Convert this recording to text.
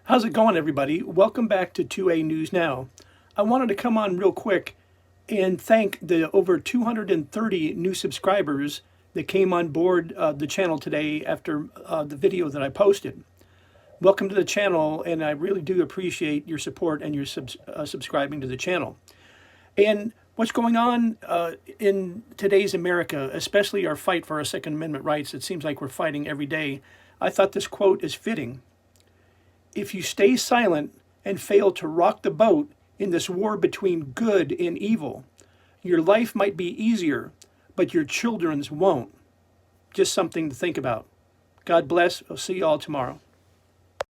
How's it going, everybody? Welcome back to 2A News Now. I wanted to come on real quick and thank the over 230 new subscribers that came on board the channel today after the video that I posted. Welcome to the channel, and I really do appreciate your support and your subscribing to the channel. And what's going on in today's America, especially our fight for our Second Amendment rights, it seems like we're fighting every day. I thought this quote is fitting. If you stay silent and fail to rock the boat in this war between good and evil, your life might be easier, but your children's won't. Just something to think about. God bless. I'll see you all tomorrow.